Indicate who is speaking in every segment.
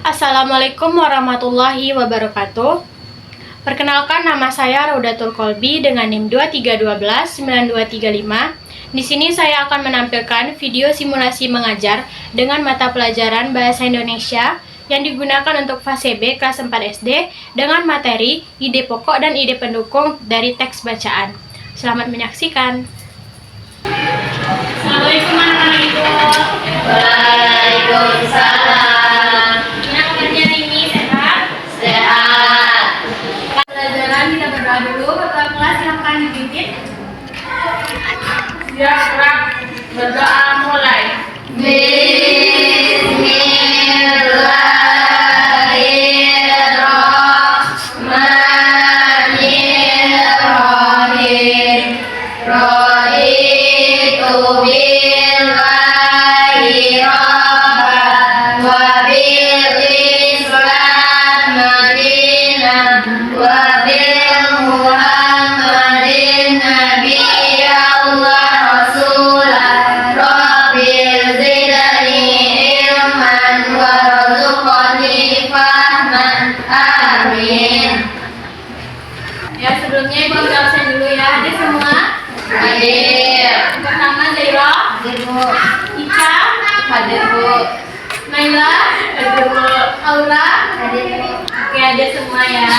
Speaker 1: Assalamualaikum warahmatullahi wabarakatuh. Perkenalkan, nama saya Raudatul Kolbi dengan NIM 23129235. Di sini saya akan menampilkan video simulasi mengajar dengan mata pelajaran Bahasa Indonesia yang digunakan untuk fase B kelas 4 SD dengan materi ide pokok dan ide pendukung dari teks bacaan. Selamat menyaksikan. Assalamualaikum anak-anak ibu.
Speaker 2: Waalaikumsalam.
Speaker 1: Kita berdoa dulu. Ketua kelas silakan dipimpin.
Speaker 2: Ya, berdoa mulai. Bismillahirrahmanirrahim. Raditu billahi rabban wa bil Islam madinah wa
Speaker 1: ya, sebelumnya ibu ambil absen dulu ya. Hadir semua?
Speaker 2: Hadir.
Speaker 1: Pertama Zaira.
Speaker 2: Hadir, Bu.
Speaker 1: Ica.
Speaker 2: Hadir, Bu.
Speaker 1: Naila.
Speaker 2: Hadir, Bu.
Speaker 1: Aura.
Speaker 2: Hadir, Bu.
Speaker 1: Oke, hadir semua ya.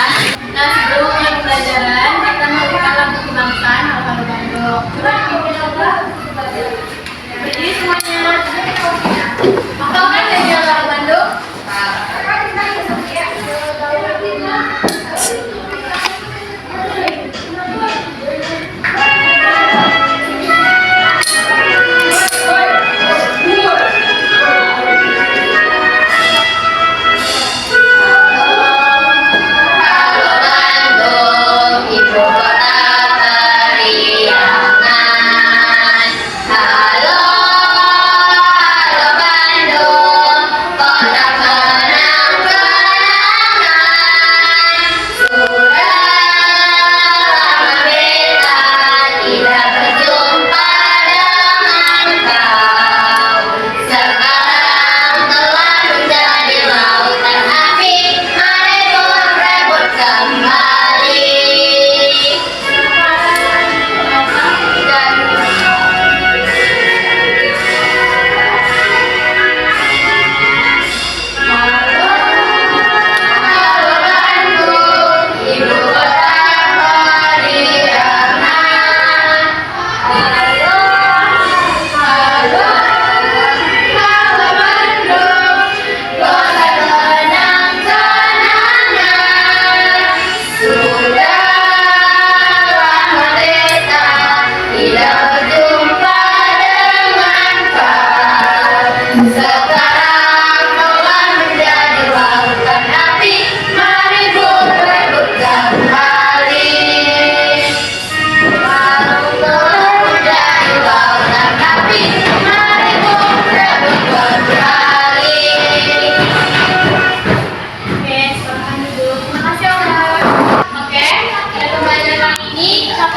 Speaker 1: Nah, sebelum mulai pembelajaran, kita mau buka lagu kebangsaan Alfa Bandung. Coba dipimpin Aura. Berdiri semuanya. Hafal kan dari Alfa Bandung?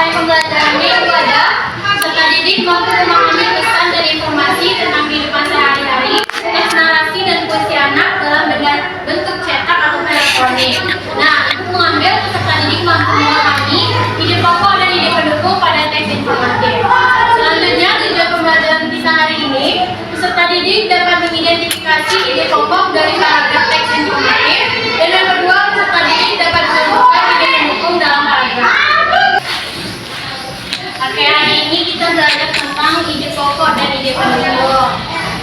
Speaker 1: Pembelajarannya itu ada peserta didik mampu memahami pesan dan informasi tentang kehidupan sehari-hari, teks narasi dan puisi anak dalam bentuk cetak atau elektronik. Nah, untuk mengambil peserta didik mampu memahami ide pokok dan ide pendukung pada teks informatif. Selanjutnya, tujuan pembelajaran kita hari ini, peserta didik dapat mengidentifikasi ide pokok dari paragraf teks informatif, dan yang kedua, peserta didik dapat menemukan ide pendukung dalam paragraf. Oke, hari ini kita belajar tentang ide pokok dan ide pendukung.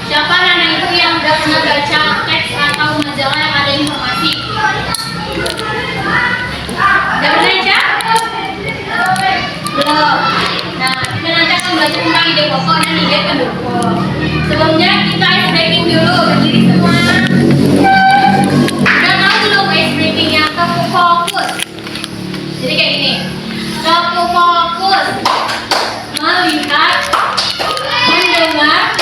Speaker 1: Siapa anak itu yang udah pernah baca teks atau majalah yang ada informasi? Udah pernah baca? Belum. Nah, kita nanti akan belajar tentang ide pokok dan ide pendukung. Sebelumnya kita ice breaking dulu, berdiri semua. Udah tahu belum ice breakingnya? Tepu fokus. Jadi kayak gini. Tepu fokus. Melihat, mendengar,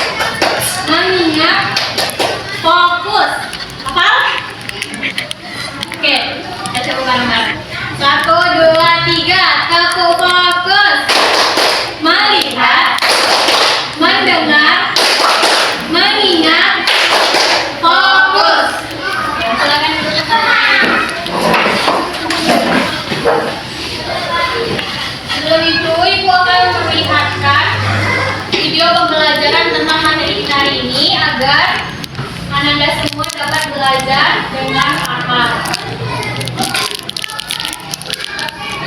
Speaker 1: Anda semua dapat belajar dengan aman.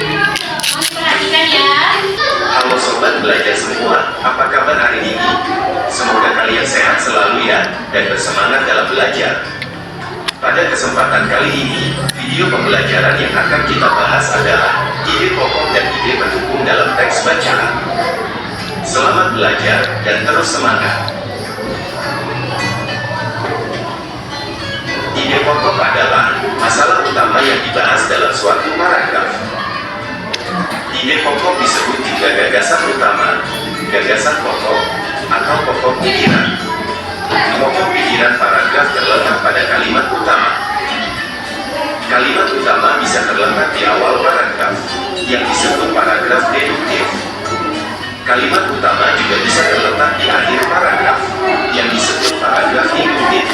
Speaker 1: Mohon perhatikan ya.
Speaker 3: Halo sobat belajar semua, apa kabar hari ini? Semoga kalian sehat selalu ya, dan bersemangat dalam belajar. Pada kesempatan kali ini, video pembelajaran yang akan kita bahas adalah ide pokok dan ide pendukung dalam teks bacaan. Selamat belajar dan terus semangat. Ide pokok adalah masalah utama yang dibahas dalam suatu paragraf. Ide pokok disebut juga gagasan utama, gagasan pokok, atau pokok pikiran. Pokok pikiran paragraf terletak pada kalimat utama. Kalimat utama bisa terletak di awal paragraf, yang disebut paragraf deduktif. Kalimat utama juga bisa terletak di akhir paragraf, yang disebut paragraf induktif.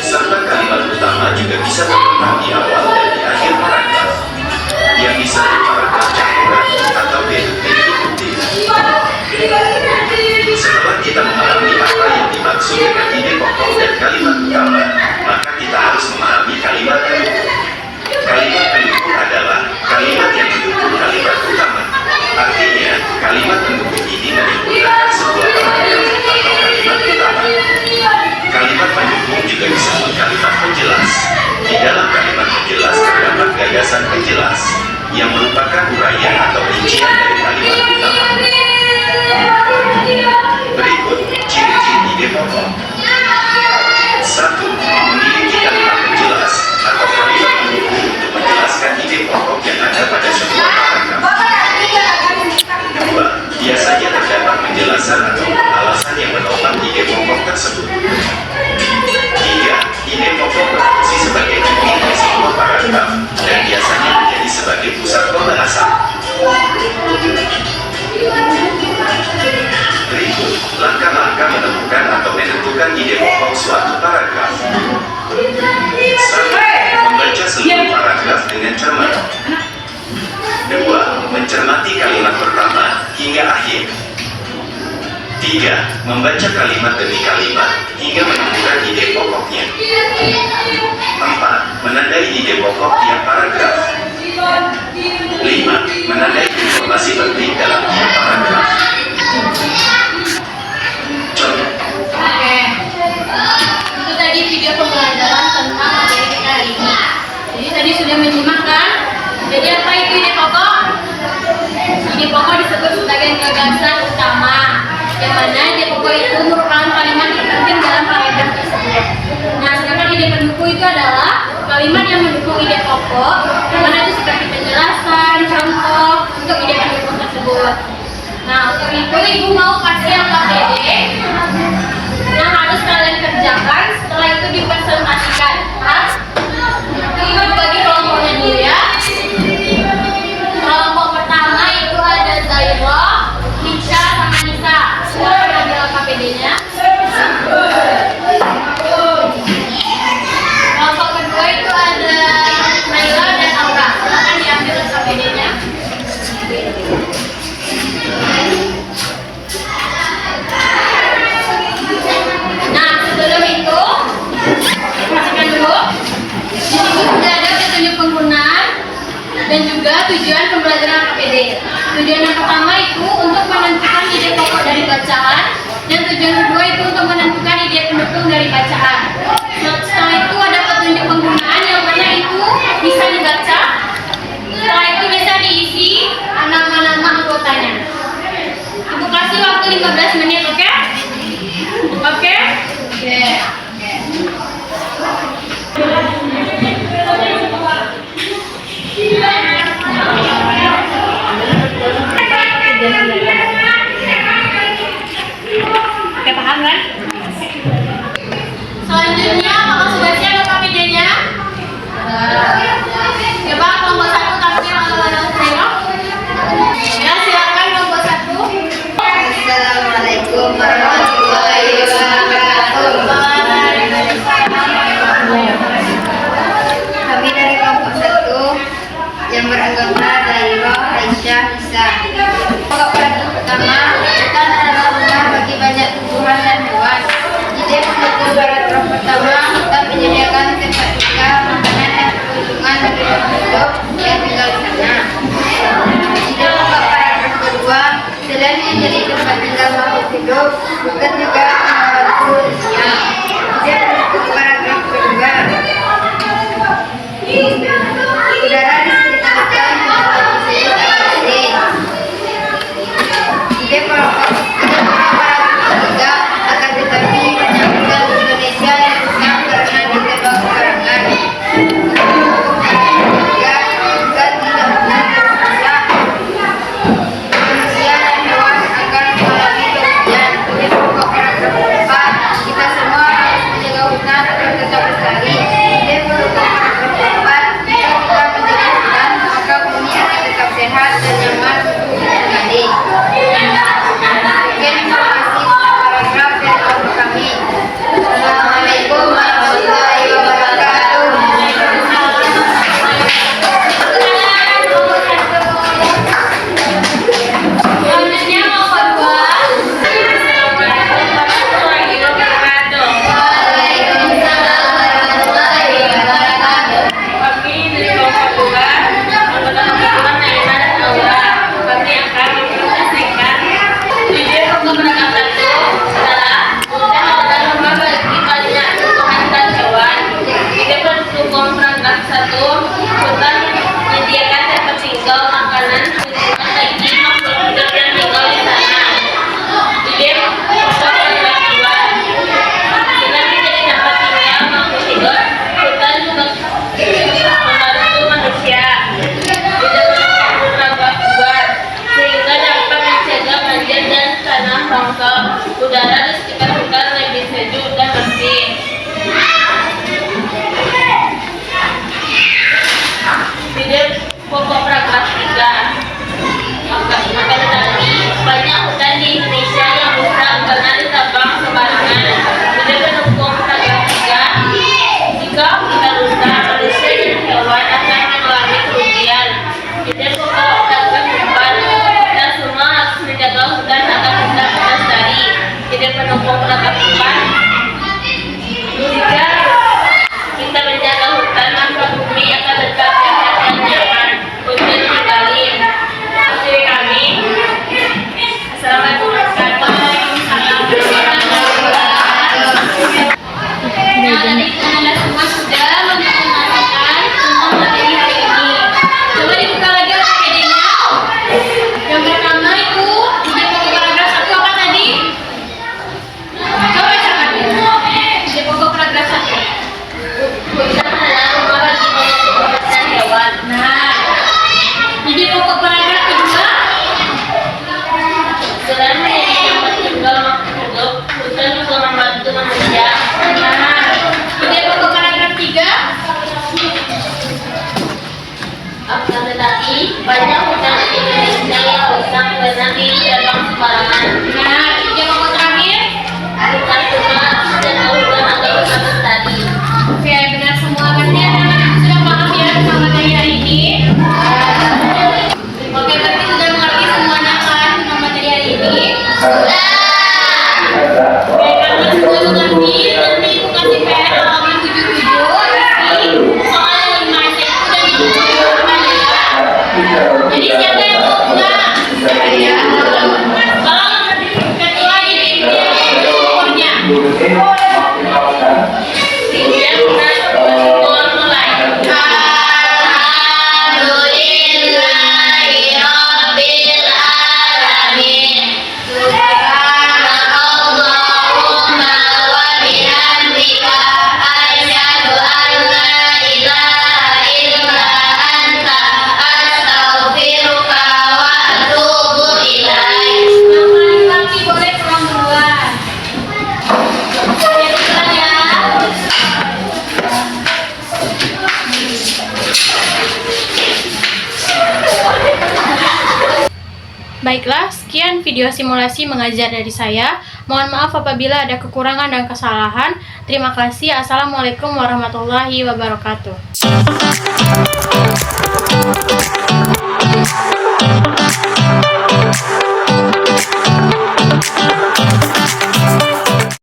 Speaker 3: Serta kalimat utama juga bisa terletak di awal dan di akhir paragraf, yang disebut paragraf campuran atau deduktif-induktif. Setelah kita memahami apa yang dimaksud dengan ide pokok dan kalimat utama, maka kita harus memahami kalimat pendukung. Kalimat pendukung adalah kalimat yang mendukung kalimat utama. Artinya, kalimat pendukung ini menyempurnakan sebuah paragraf atau kalimat utama. Kalimat pendukung juga disebut kalimat penjelas. Di dalam kalimat penjelas terdapat gagasan penjelas, yang merupakan uraian atau rincian dari kalimat utama. Berikut ciri-ciri ide pokok. 1. Memiliki kalimat penjelas atau kalimat pendukung untuk menjelaskan ide pokok yang ada pada sebuah paragraf. 2. Biasanya terdapat penjelasan atau alasan yang menopang ide pokok tersebut. 3. Ide pokok berfungsi sebagai inti dari sebuah paragraf dan biasanya menjadi sebagai pusat pembahasan. Berikut langkah-langkah menemukan atau menentukan ide pokok suatu paragraf. 1. Membaca seluruh paragraf dengan cermat. 2. Mencermati kalimat pertama hingga akhir. 3. Membaca kalimat demi kalimat hingga menemukan ide pokoknya. 4. Menandai ide pokok tiap paragraf. 5. Menandai informasi penting dalam tiap paragraf. Contoh.
Speaker 1: Oke. Itu tadi video pembelajaran tentang materi kita hari ini. Jadi tadi sudah menyimak kan? Jadi apa itu ide pokok? Ide pokok disebut sebagai gagasan utama, yang mana ide pokok itu merupakan kalimat terpenting dalam paragraf tersebut. Nah, sedangkan ide pendukung itu adalah kalimat yang mendukung ide pokok, yang mana itu seperti penjelasan, contoh untuk ide pendukung tersebut. Nah, untuk itu ibu mau kasih yang KPD yang harus kalian kerjakan, setelah itu dipresentasikan. Ibu bagi kelompoknya dulu ya. Kelompok pertama itu ada Zaira, Nisha, sama Nisa. Silakan ambil KPD-nya. Kelompok kedua itu ada Naila dan Aura. Silakan diambil KPD-nya. Nah, sebelum itu perhatikan dulu. Di sini sudah ada petunjuk penggunaan dan juga tujuan pembelajaran KPD. Tujuan yang pertama itu untuk menentukan ide pokok dari bacaan, dan tujuan kedua itu untuk menentukan ide pendukung dari bacaan. Setelah itu ada petunjuk penggunaan yang mana itu bisa dibaca. Setelah itu bisa diisi nama-nama anggotanya. Ibu kasih waktu 15 menit, oke? Oke? Oke. Oke, paham kan? Selanjutnya, apakah sudah siap KPD-nya? Coba kelompok 1 tampil anak-anak saya. Ya, silakan kelompok 1.
Speaker 2: Assalamualaikum warahmatullahi wabarakatuh. Kami dari kelompok 1 yang beranggota Zaira, Aisyah, Nisa. Pokok paragraf pertama, hutan adalah rumah bagi banyak tumbuhan dan hewan. Ide pendukung paragraf pertama bukan juga membantu siang. Kemudian untuk paragraf kedua, udara distribusikan menjadi disebut ide paragraf ketiga, akan tetapi menyambutkan Indonesia yang usang karena ditebak karangan. Juga tidak benar berusaha. Manusia dan hewan akan mengalami kerugian. Di pokok paragraf 4, kita semua harus menjaga hutan agar tetap lestari. Di pokok paragraf 4, jika kita menjaga hutan, maka bumi akan tetap sehat dan nyaman untuk ditinggali. Sekian informasi paragraf dari kelompok kami. Assalamualaikum warahmatullahi wabarakatuh.
Speaker 1: Selanjutnya kelompok 2. Assalamualaikum warahmatullahi wabarakatuh.
Speaker 2: Waalaikumsalam warahmatullahi wabarakatuh.
Speaker 1: Kami dari kelompok 2 anggota kebetulan Naima dan Aura. Kami akan mempresentasikan ide pokok paragraf 1 adalah hutan adalah rumah bagi banyak tumbuhan dan hewan. Ide pokok paragraf 1, hutan menyediakan tempat tinggal, makanan, lingkungan bagi makhluk hidup yang tinggal di sana. Ide pokok paragraf 2, dengan menjadi tempat tinggal makhluk hidup, hutan juga membantu manusia. Ide pokok paragraf 2, sehingga dapat mencegah banjir dan tanah longsor. Udara di sekitar hutan lebih sejuk dan bersih. Ide pokok paragraf 3, akan tetapi banyak hutan di Indonesia yang rusak karena ditebang sembarangan. Ide pendukung paragraf 3, jika hutan rusak, manusia dan hewan akan mengalami kerugian. Ide pokok paragraf 4, kita semua harus menjaga hutan agar tetap lestari. Ide pendukung paragraf 4, jika kita menjaga hutan, maka bumi akan tetap sehat dan nyaman untuk ditinggali. Dari kami, Assalamualaikum warahmatullahi wabarakatuh. Nah, tadi Anda semua sudah menginformasikan tentang materi hari ini. Coba dibuka lagi OPD-nya. Yang pertama itu ide pokok paragraf 1 apa tadi? Coba bacakan. Ide pokok paragraf 1. Hutan adalah rumah bagi banyak tumbuhan dan hewan. Nah, ide pokok paragraf kedua. Selain menjadi tempat tinggal makhluk hidup, hutan juga membantu manusia. Nah, ide pokok paragraf 3. Akan tetapi banyak hutan di Indonesia yang rusak karena ditebang sembarangan. Nah, ide pokok terakhir. Hutan cuma dan hutan agar tetap lestari. Oke, benar semua. Berarti anak-anak sudah paham ya tentang materi hari ini. Oke, berarti sudah mengerti semuanya kan tentang materi hari ini. Oke, karena sudah mengerti, nanti ibu kasih PR halaman 77. Nanti soal 5 SMP dan 5 Jadi siapa yang mau pulang? Saya. Kalau ketua ini umurnya. Siap, mulai.
Speaker 2: Alhamdulillahirabbil alamin. Subhanallahumma wa bihamdika asyhadu an la ilaha illa anta astaghfiruka wa atubu ilaik.
Speaker 1: Yang paling laki boleh pulang duluan. Saya pulang ya. Baiklah, sekian video simulasi mengajar dari saya. Mohon maaf apabila ada kekurangan dan kesalahan. Terima kasih. Assalamualaikum warahmatullahi wabarakatuh.